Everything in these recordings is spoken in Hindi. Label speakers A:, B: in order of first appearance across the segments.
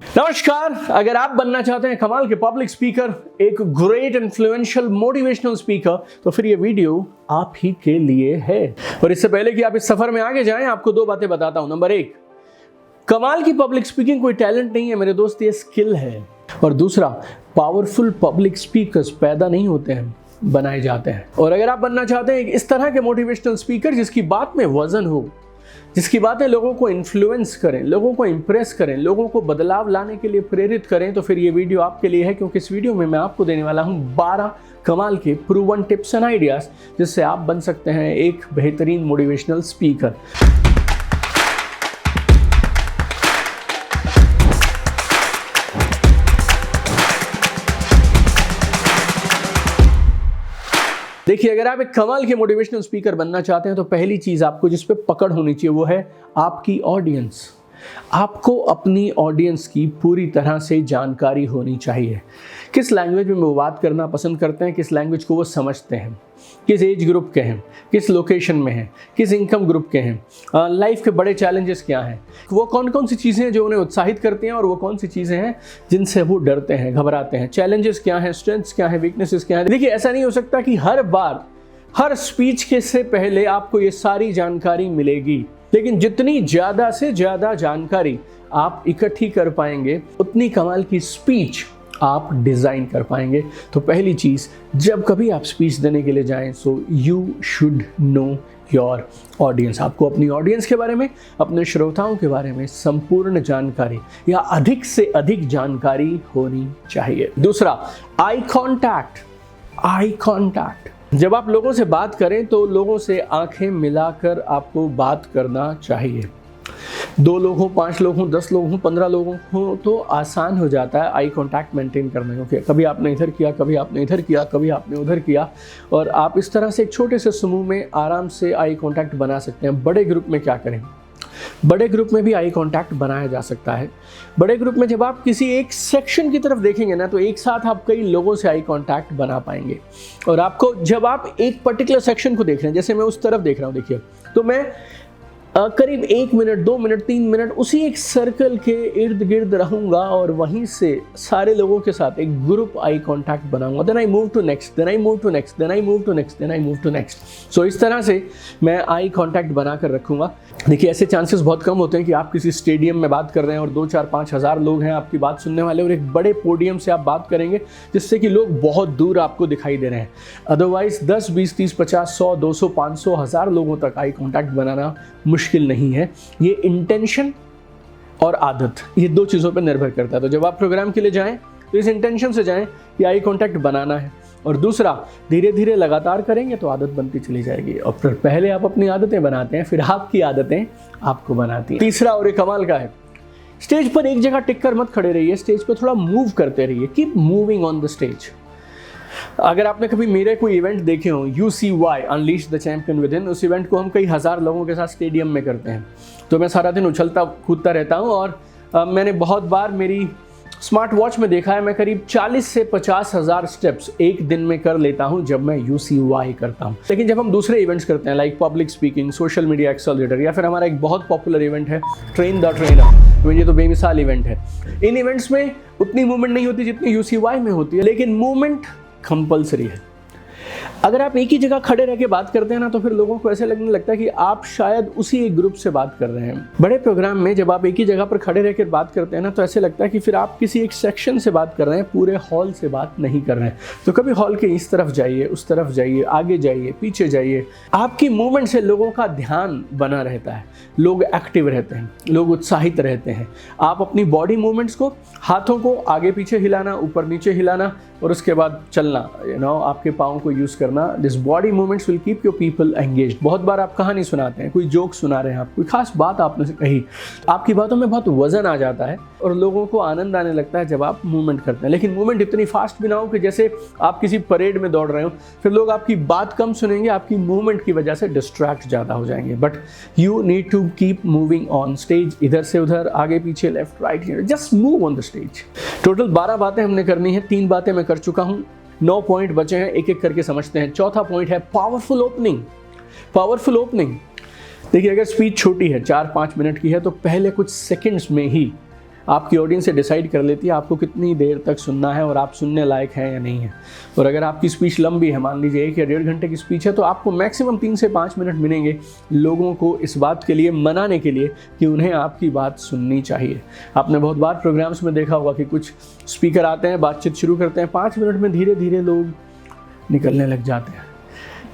A: नमस्कार। अगर आप बनना चाहते हैं कमाल के पब्लिक स्पीकर, एक ग्रेट इन्फ्लुएंशियल मोटिवेशनल स्पीकर, तो फिर ये वीडियो आप ही के लिए है। और इससे पहले कि आप इस सफर में आगे जाएं, आपको दो बातें बताता हूं। नंबर एक, कमाल की पब्लिक स्पीकिंग कोई टैलेंट नहीं है मेरे दोस्त, ये स्किल है। और दूसरा, पावरफुल पब्लिक स्पीकर्स पैदा नहीं होते हैं, बनाए जाते हैं। और अगर आप बनना चाहते हैं इस तरह के मोटिवेशनल स्पीकर जिसकी बात में वजन हो, जिसकी बातें लोगों को इन्फ्लुएंस करें, लोगों को इंप्रेस करें, लोगों को बदलाव लाने के लिए प्रेरित करें, तो फिर ये वीडियो आपके लिए है। क्योंकि इस वीडियो में मैं आपको देने वाला हूं 12 कमाल के प्रूवन टिप्स एंड आइडियाज जिससे आप बन सकते हैं एक बेहतरीन मोटिवेशनल स्पीकर। देखिए, अगर आप एक कमाल के मोटिवेशनल स्पीकर बनना चाहते हैं तो पहली चीज आपको जिस पे पकड़ होनी चाहिए वो है आपकी ऑडियंस। आपको अपनी ऑडियंस की पूरी तरह से जानकारी होनी चाहिए। किस लैंग्वेज में वो बात करना पसंद करते हैं, किस लैंग्वेज को वो समझते हैं, किस एज ग्रुप के हैं, किस लोकेशन में हैं, किस इनकम ग्रुप के हैं, लाइफ के बड़े चैलेंजेस क्या हैं, वो कौन कौन सी चीज़ें हैं जो उन्हें उत्साहित करती हैं और वो कौन सी चीज़ें हैं जिनसे वो डरते हैं, घबराते हैं, चैलेंजेस क्या हैं, स्ट्रेंथ्स क्या हैं, वीकनेसेस क्या हैं। देखिए, ऐसा नहीं हो सकता कि हर बार हर स्पीच के से पहले आपको ये सारी जानकारी मिलेगी, लेकिन जितनी ज़्यादा से ज़्यादा जानकारी आप इकट्ठी कर पाएंगे उतनी कमाल की स्पीच आप डिज़ाइन कर पाएंगे। तो पहली चीज़, जब कभी आप स्पीच देने के लिए जाएं, so you should know your audience. आपको अपनी ऑडियंस के बारे में, अपने श्रोताओं के बारे में संपूर्ण जानकारी या अधिक से अधिक जानकारी होनी चाहिए। दूसरा, आई कॉन्टैक्ट। आई कॉन्टैक्ट, जब आप लोगों से बात करें तो लोगों से आंखें मिलाकर आपको बात करना चाहिए। 2 लोग हों, 5 लोग हों, 10 लोग हों, 15 लोगों हों, तो आसान हो जाता है आई कांटेक्ट मेंटेन करने को। कभी आपने इधर किया, कभी आपने इधर किया, कभी आपने उधर किया, और आप इस तरह से एक छोटे से समूह में आराम से आई कांटेक्ट बना सकते हैं। बड़े ग्रुप में क्या करें? बड़े ग्रुप में भी आई कांटेक्ट बनाया जा सकता है। बड़े ग्रुप में जब आप किसी एक सेक्शन की तरफ देखेंगे ना, तो एक साथ आप कई लोगों से आई कांटेक्ट बना पाएंगे। और आपको जब आप एक पर्टिकुलर सेक्शन को देख रहे हैं, जैसे मैं उस तरफ देख रहा हूँ, देखिए, तो मैं करीब 1 मिनट, 2 मिनट, 3 मिनट उसी एक सर्कल के इर्द गिर्द रहूंगा और वहीं से सारे लोगों के साथ एक ग्रुप आई कांटेक्ट बनाऊंगा। Then I move to next, then I move to next, then I move to next, then I move to next. So इस तरह से मैं आई कांटेक्ट बनाकर रखूंगा। देखिए, ऐसे चांसेस बहुत कम होते हैं कि आप किसी स्टेडियम में बात कर रहे हैं और 2, 4, 5 हज़ार लोग हैं आपकी बात सुनने वाले, और एक बड़े पोडियम से आप बात करेंगे जिससे कि लोग बहुत दूर आपको दिखाई दे रहे हैं। अदरवाइज 10, 20, 30, 50, 100, 200, 500, 1000 लोगों तक आई कांटेक्ट बनाना मुश्किल नहीं है। ये इंटेंशन और आदत, ये 2 चीज़ों पर निर्भर करता है। तो जब आप प्रोग्राम के लिए जाएं तो इस इंटेंशन से जाएं कि आई कांटेक्ट बनाना है, और दूसरा, धीरे धीरे लगातार करेंगे तो आदत बनती चली जाएगी। और फिर पहले आप अपनी आदतें बनाते हैं, फिर आपकी आदतें आपको बनाती हैं। तीसरा और एक कमाल का है, स्टेज पर एक जगह टिक कर मत खड़े रहिए, स्टेज पर थोड़ा मूव करते रहिए। Keep moving on the stage. अगर आपने कभी मेरे कोई इवेंट देखे हो, UCY unleash the champion with in, उस इवेंट को हम कई हज़ार लोगों के साथ स्टेडियम में करते हैं। तो मैं सारा दिन उछलता कूदता रहता हूँ, और मैंने बहुत बार मेरी स्मार्ट वॉच में देखा है, मैं करीब 40 से 50 हज़ार स्टेप्स एक दिन में कर लेता हूँ जब मैं UCY करता हूँ। लेकिन जब हम दूसरे इवेंट्स करते हैं, like public speaking, social media accelerator, या फिर हमारा एक बहुत पॉपुलर इवेंट है ट्रेन द ट्रेनर, तो ये तो बेमिसाल इवेंट है। इन इवेंट्स में उतनी मूवमेंट नहीं होती जितनी UCY में होती है, लेकिन मूवमेंट कंपल्सरी है। अगर आप एक ही जगह खड़े रह के बात करते हैं ना, तो फिर लोगों को ऐसे लगने लगता है कि आप शायद उसी एक ग्रुप से बात कर रहे हैं। बड़े प्रोग्राम में जब आप एक ही जगह पर खड़े रह कर बात करते हैं ना, तो ऐसे लगता है कि फिर आप किसी एक सेक्शन से बात कर रहे हैं, पूरे हॉल से बात नहीं कर रहे हैं। तो कभी हॉल के इस तरफ जाइए, उस तरफ जाइए, आगे जाइए, पीछे जाइए। आपकी मूवमेंट से लोगों का ध्यान बना रहता है, लोग एक्टिव रहते हैं, लोग उत्साहित रहते हैं। आप अपनी बॉडी मूवमेंट्स को, हाथों को आगे पीछे हिलाना, ऊपर नीचे हिलाना, और उसके बाद चलना, आपके पाँव को यूज़ करना। This body movements will keep your people engaged. बहुत बार आप कहानी सुनाते हैं, कोई जोक सुना रहे हैं आप, कोई खास बात आपने कही, आपकी बातों में बहुत वजन आ जाता है और लोगों को आनंद आने लगता है जब आप मूवमेंट करते हैं। लेकिन मूवमेंट इतनी फास्ट भी ना हो कि जैसे आप किसी परेड में दौड़ रहे हो, फिर लोग आपकी बात कम सुनेंगे, आपकी मूवमेंट की वजह से डिस्ट्रैक्ट ज़्यादा हो जाएंगे। But you need to keep moving on stage, इधर से उधर, आगे पीछे, left right, just move on the stage. Total 12 बातें हमने करनी है, 3 बातें मैं कर चुका हूँ, 9 पॉइंट बचे हैं, एक एक करके समझते हैं। चौथा पॉइंट है पावरफुल ओपनिंग। पावरफुल ओपनिंग, देखिए, अगर स्पीच छोटी है, 4-5 मिनट की है, तो पहले कुछ सेकंड्स में ही आपकी ऑडियंस से डिसाइड कर लेती है आपको कितनी देर तक सुनना है और आप सुनने लायक हैं या नहीं है। और अगर आपकी स्पीच लंबी है, मान लीजिए 1 या 1.5 घंटे की स्पीच है, तो आपको मैक्सिमम 3 से 5 मिनट मिलेंगे लोगों को इस बात के लिए मनाने के लिए कि उन्हें आपकी बात सुननी चाहिए। आपने बहुत बार प्रोग्राम्स में देखा होगा कि कुछ स्पीकर आते हैं, बातचीत शुरू करते हैं, 5 मिनट में धीरे धीरे लोग निकलने लग जाते हैं।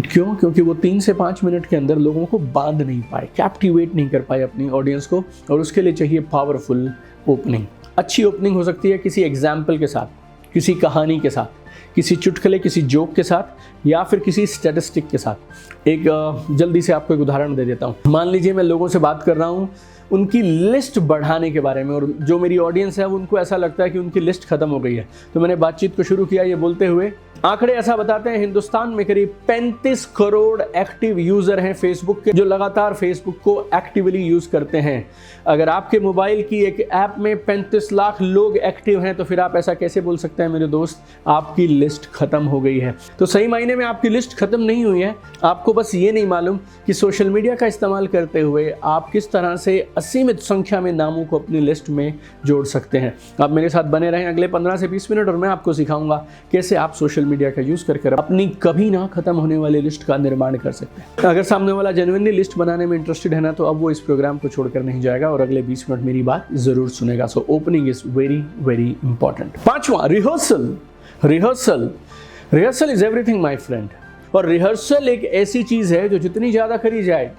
A: क्यों? क्योंकि वो 3 से 5 मिनट के अंदर लोगों को बांध नहीं पाए, कैप्टिवेट नहीं कर पाए अपनी ऑडियंस को, और उसके लिए चाहिए पावरफुल ओपनिंग। अच्छी ओपनिंग हो सकती है किसी एग्जाम्पल के साथ, किसी कहानी के साथ, किसी चुटकुले, किसी जोक के साथ, या फिर किसी स्टैटिस्टिक के साथ। एक जल्दी से आपको एक उदाहरण दे देता हूँ। मान लीजिए मैं लोगों से बात कर रहा हूँ उनकी लिस्ट बढ़ाने के बारे में, और जो मेरी ऑडियंस है उनको ऐसा लगता है कि उनकी लिस्ट खत्म हो गई है। तो मैंने बातचीत को शुरू किया ये बोलते हुए, आंकड़े ऐसा बताते हैं हिंदुस्तान में करीब 35 करोड़ एक्टिव यूजर हैं फेसबुक के, जो लगातार फेसबुक को एक्टिवली यूज करते हैं। अगर आपके मोबाइल की एक ऐप में 35 लाख लोग एक्टिव हैं, तो फिर आप ऐसा कैसे बोल सकते हैं मेरे दोस्त आपकी लिस्ट खत्म हो गई है? तो सही मायने में आपकी लिस्ट खत्म नहीं हुई है। आपको बस ये नहीं मालूम कि सोशल मीडिया का इस्तेमाल करते हुए आप किस तरह से असीमित संख्या में नामों को अपनी लिस्ट में जोड़ सकते हैं। आप मेरे साथ बने रहें अगले 15 से 20 मिनट, और मैं आपको सिखाऊंगा कैसे आप सोशल मीडिया का यूज कर अपनी कभी ना खत्म होने वाली लिस्ट का निर्माण कर सकते हैं। अगर सामने वाला जेन्युइनली लिस्ट बनाने में इंटरेस्टेड है ना, तो अब वो इस प्रोग्राम को छोड़कर नहीं जाएगा और अगले 20 मिनट मेरी बात जरूर सुनेगा। So opening is very very important. 5वां, rehearsal. Rehearsal is everything my friend. और रिहर्सल एक ऐसी चीज है जो जितनी ज्यादा करी जाए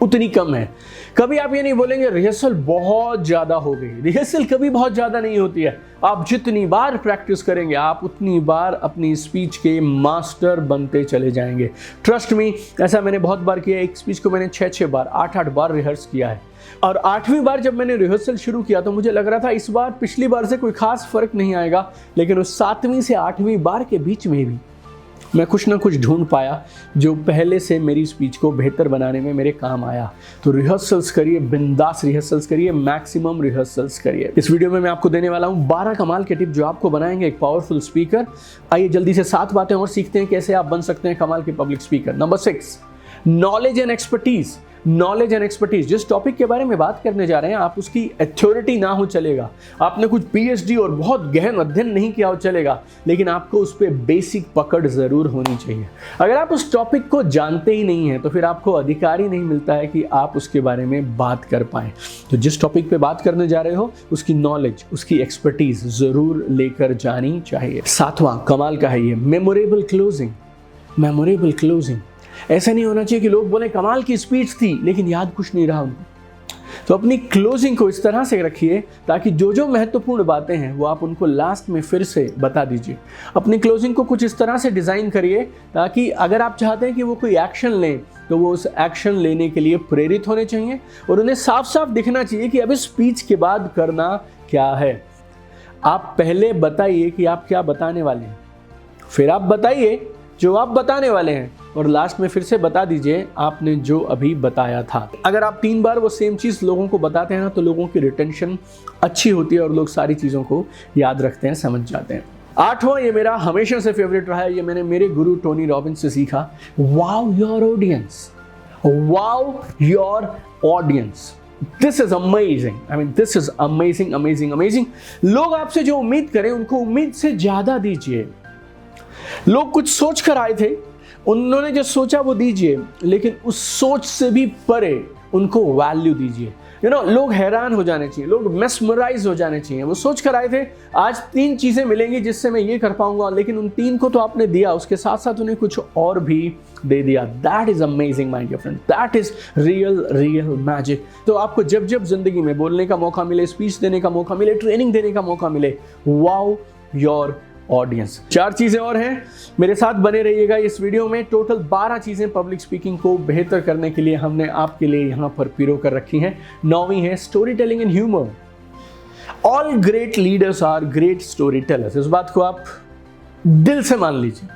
A: उतनी कम है। कभी आप ये नहीं बोलेंगे रिहर्सल बहुत ज्यादा हो गई। रिहर्सल कभी बहुत ज्यादा नहीं होती है। आप जितनी बार प्रैक्टिस करेंगे आप उतनी बार अपनी स्पीच के मास्टर बनते चले जाएंगे। ट्रस्ट मी, ऐसा मैंने बहुत बार किया। एक स्पीच को मैंने 6-6 बार, 8-8 बार रिहर्स किया है। और 8वीं बार जब मैंने रिहर्सल शुरू किया तो मुझे लग रहा था इस बार पिछली बार से कोई खास फर्क नहीं आएगा, लेकिन उस 7वीं से 8वीं बार के बीच में भी मैं कुछ ना कुछ ढूंढ पाया जो पहले से मेरी स्पीच को बेहतर बनाने में मेरे काम आया। तो रिहर्सल्स करिए, बिंदास रिहर्सल्स करिए, मैक्सिमम रिहर्सल्स करिए। इस वीडियो में मैं आपको देने वाला हूं 12 कमाल के टिप जो आपको बनाएंगे एक पावरफुल स्पीकर। आइए जल्दी से 7 बातें और सीखते हैं कैसे आप बन सकते हैं कमाल के public speaker. Number 6, knowledge and expertise. Knowledge and expertise, जिस टॉपिक के बारे में बात करने जा रहे हैं आप उसकी अथॉरिटी ना हो चलेगा, आपने कुछ पीएचडी और बहुत गहन अध्ययन नहीं किया हो चलेगा, लेकिन आपको उस पर बेसिक पकड़ जरूर होनी चाहिए। अगर आप उस टॉपिक को जानते ही नहीं हैं तो फिर आपको अधिकार ही नहीं मिलता है कि आप उसके बारे में बात कर पाएं। तो जिस टॉपिक पे बात करने जा रहे हो उसकी नॉलेज, उसकी एक्सपर्टीज जरूर लेकर जानी चाहिए। 7वां कमाल का है ये, मेमोरेबल क्लोजिंग। मेमोरेबल क्लोजिंग, ऐसा नहीं होना चाहिए कि लोग बोले कमाल की स्पीच थी लेकिन याद कुछ नहीं रहा उनको। तो अपनी क्लोजिंग को इस तरह से रखिए ताकि जो जो महत्वपूर्ण बातें हैं वो आप उनको लास्ट में फिर से बता दीजिए। अपनी क्लोजिंग को कुछ इस तरह से डिज़ाइन करिए ताकि अगर आप चाहते हैं कि वो कोई एक्शन लें तो वो उस एक्शन लेने के लिए प्रेरित होने चाहिए और उन्हें साफ साफ दिखना चाहिए कि अब इस स्पीच के बाद करना क्या है। आप पहले बताइए कि आप क्या बताने वाले हैं, फिर आप बताइए जो आप बताने वाले हैं, और लास्ट में फिर से बता दीजिए आपने जो अभी बताया था। अगर आप 3 बार वो सेम चीज़ लोगों को बताते हैं ना तो लोगों की रिटेंशन अच्छी होती है और लोग सारी चीज़ों को याद रखते हैं, समझ जाते हैं। 8वां, ये मेरा हमेशा से फेवरेट रहा है, ये मैंने मेरे गुरु टोनी रॉबिन्स से सीखा। Wow your audience, wow your audience. This is amazing, I mean this is amazing amazing amazing. लोग आपसे जो उम्मीद करें उनको उम्मीद से ज़्यादा दीजिए। लोग कुछ सोच कर आए थे, उन्होंने जो सोचा वो दीजिए, लेकिन उस सोच से भी परे उनको वैल्यू दीजिए। लोग हैरान हो जाने चाहिए, लोग मेस्मराइज हो जाने चाहिए। वो सोच कर आए थे आज 3 चीज़ें मिलेंगी जिससे मैं ये कर पाऊंगा, लेकिन उन 3 को तो आपने दिया, उसके साथ साथ उन्हें कुछ और भी दे दिया। That is amazing my dear friend, that is real magic. तो आपको जब जब जिंदगी में बोलने का मौका मिले, स्पीच देने का मौका मिले, ट्रेनिंग देने का मौका मिले, वाओ योर ऑडियंस। 4 चीजें और हैं, मेरे साथ बने रहिएगा इस वीडियो में। टोटल 12 चीजें पब्लिक स्पीकिंग को बेहतर करने के लिए हमने आपके लिए यहां पर पिरो कर रखी हैं। 9वीं है story telling and humour. All great leaders are great storytellers. इस बात को आप दिल से मान लीजिए।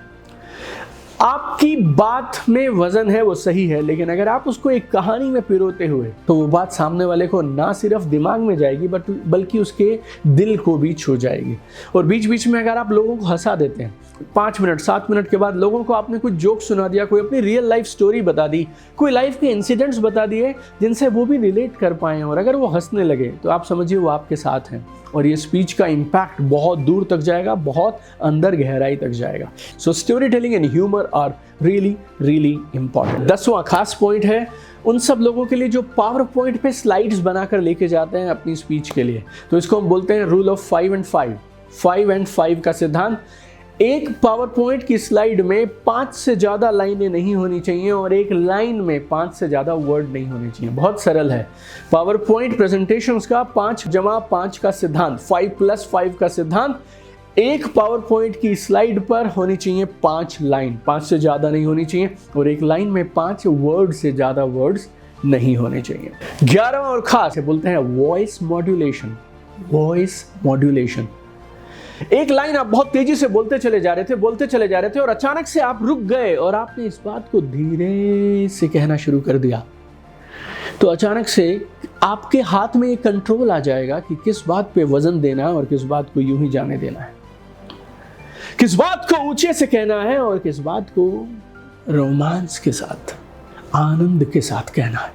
A: आपकी बात में वजन है वो सही है, लेकिन अगर आप उसको एक कहानी में पिरोते हुए तो वो बात सामने वाले को ना सिर्फ दिमाग में जाएगी बल्कि उसके दिल को भी छू जाएगी। और बीच बीच में अगर आप लोगों को हंसा देते हैं, 5 मिनट 7 मिनट के बाद लोगों को आपने कुछ जोक सुना दिया, कोई अपनी रियल लाइफ स्टोरी बता दी, कोई लाइफ के इंसिडेंट्स बता दिए जिनसे वो भी रिलेट कर पाए, और अगर वो हंसने लगे तो आप समझिए वो आपके साथ हैं और ये स्पीच का इम्पैक्ट बहुत दूर तक जाएगा, बहुत अंदर गहराई तक जाएगा। So story telling and humour are really really important. 10वां खास पॉइंट है उन सब लोगों के लिए जो पावर पॉइंट पे स्लाइड्स बनाकर लेके जाते हैं अपनी स्पीच के लिए। तो इसको हम बोलते हैं रूल ऑफ 5 and 5, 5 and 5 का सिद्धांत। एक पावर पॉइंट की स्लाइड में 5 से ज़्यादा लाइनें नहीं होनी चाहिए और एक लाइन में 5 से ज़्यादा वर्ड नहीं होने चाहिए। बहुत सरल है पावर पॉइंट प्रेजेंटेशंस का 5+5 का सिद्धांत, 5+5 का सिद्धांत। एक पावर पॉइंट की स्लाइड पर होनी चाहिए 5 लाइन, 5 से ज़्यादा नहीं होनी चाहिए, और एक लाइन में 5 वर्ड से ज़्यादा वर्ड्स नहीं होने चाहिए। 11वां और खास बोलते हैं वॉइस मॉड्यूलेशन। वॉइस मॉड्यूलेशन, एक लाइन आप बहुत तेजी से बोलते चले जा रहे थे और अचानक से आप रुक गए और आपने इस बात को धीरे से कहना शुरू कर दिया, तो अचानक से आपके हाथ में एक कंट्रोल आ जाएगा कि किस बात पे वजन देना है और किस बात को यूं ही जाने देना है, किस बात को ऊंचे से कहना है और किस बात को रोमांस के साथ, आनंद के साथ कहना है।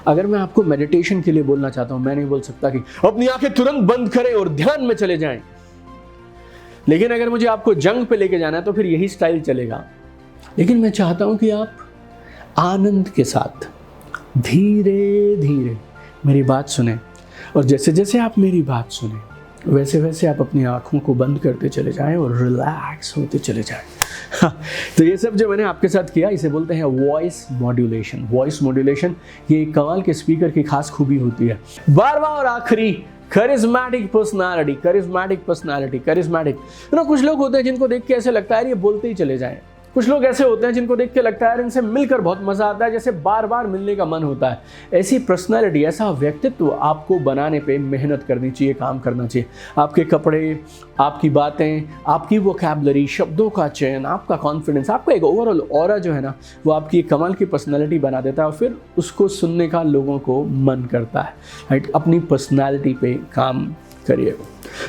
A: अगर मैं आपको मेडिटेशन के लिए बोलना चाहता हूं, मैं नहीं बोल सकता कि अपनी आंखें तुरंत बंद करें और ध्यान में चले जाएं, लेकिन अगर मुझे आपको जंग पे लेके जाना है तो फिर यही स्टाइल चलेगा। लेकिन मैं चाहता हूं कि आप आनंद के साथ धीरे धीरे मेरी बात सुने, और जैसे जैसे आप मेरी बात सुने वैसे वैसे आप अपनी आंखों को बंद करते चले जाएं और रिलैक्स होते चले जाएं। तो ये सब जो मैंने आपके साथ किया इसे बोलते हैं वॉइस मॉड्यूलेशन। वॉइस मॉड्यूलेशन ये एक कमाल के स्पीकर की खास खूबी होती है। 12वां और आखिरी, करिज्मेटिक पर्सनालिटी। कुछ लोग होते हैं जिनको देख के ऐसे लगता है ये बोलते ही चले जाएं। कुछ लोग ऐसे होते हैं जिनको देख के लगता है इनसे मिलकर बहुत मजा आता है, जैसे बार बार मिलने का मन होता है। ऐसी पर्सनालिटी, ऐसा व्यक्तित्व आपको बनाने पे मेहनत करनी चाहिए, काम करना चाहिए। आपके कपड़े, आपकी बातें, आपकी वोकैबुलरी, शब्दों का चयन, आपका कॉन्फिडेंस, आपका एक ओवरऑल ऑरा जो है ना, वो आपकी एक कमाल की पर्सनैलिटी बना देता है और फिर उसको सुनने का लोगों को मन करता है। राइट, अपनी पर्सनैलिटी पे काम करिए।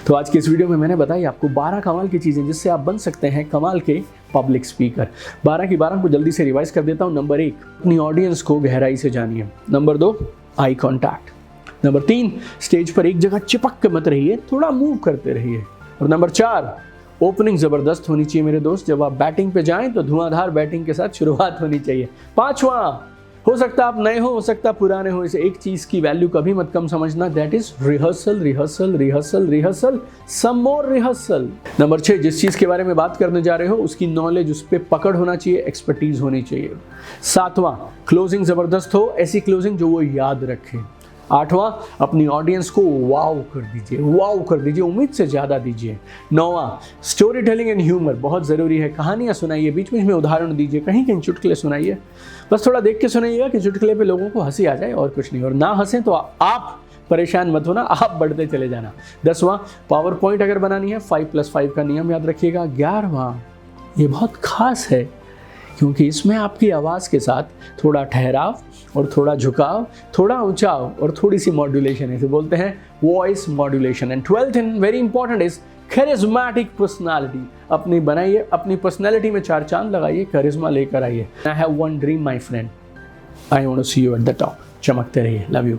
A: तो आज के इस वीडियो में मैंने बताई आपको 12 कमाल की चीज़ें जिससे आप बन सकते हैं कमाल के पब्लिक स्पीकर। 12 की 12 को जल्दी से रिवाइज कर देता हूँ। नंबर 1, अपनी ऑडियंस को गहराई से जानिए। Number 2, eye contact. Number 3, stage पर एक जगह चिपक के मत रहिए, थोड़ा मूव करते रहिए। और नंबर 4, ओपनिंग ज़बरदस्त होनी चाहिए मेरे दोस्त। जब आप बैटिंग पे जाएं तो धुआंधार बैटिंग के साथ शुरुआत होनी चाहिए। 5वां, हो सकता है आप नए हो सकता है पुराने हो, इसे एक चीज़ की वैल्यू कभी मत कम समझना, that is rehearsal, rehearsal, rehearsal, rehearsal, some more rehearsal. Number 6, जिस चीज़ के बारे में बात करने जा रहे हो उसकी नॉलेज, उस पर पकड़ होना चाहिए, एक्सपर्टीज होनी चाहिए। 7वां, क्लोजिंग ज़बरदस्त हो, ऐसी क्लोजिंग जो वो याद रखें। 8वां, अपनी ऑडियंस को वाव कर दीजिए, उम्मीद से ज़्यादा दीजिए। 9वां, स्टोरी टेलिंग एंड ह्यूमर, बहुत ज़रूरी है। कहानियाँ सुनाइए, बीच बीच में उदाहरण दीजिए, कहीं कहीं चुटकुले सुनाइए, बस थोड़ा देख के सुनाइएगा कि चुटकुले पे लोगों को हंसी आ जाए और कुछ नहीं। और ना हंसें तो आप परेशान मत होना, आप बढ़ते चले जाना। 10वां, पावर पॉइंट अगर बनानी है 5+5 का नियम याद रखिएगा। 11वां, ये बहुत खास है क्योंकि इसमें आपकी आवाज़ के साथ थोड़ा ठहराव और थोड़ा झुकाव, थोड़ा ऊंचाव और थोड़ी सी मॉड्यूलेशन है, इसे बोलते हैं voice modulation. And 12th and very important is charismatic personality. अपनी बनाइए, अपनी पर्सनालिटी में 4 चांद लगाइए, करिज्मा लेकर आइए। I have one dream my friend, I want to see you at the top. चमकते रहिए, लव यू।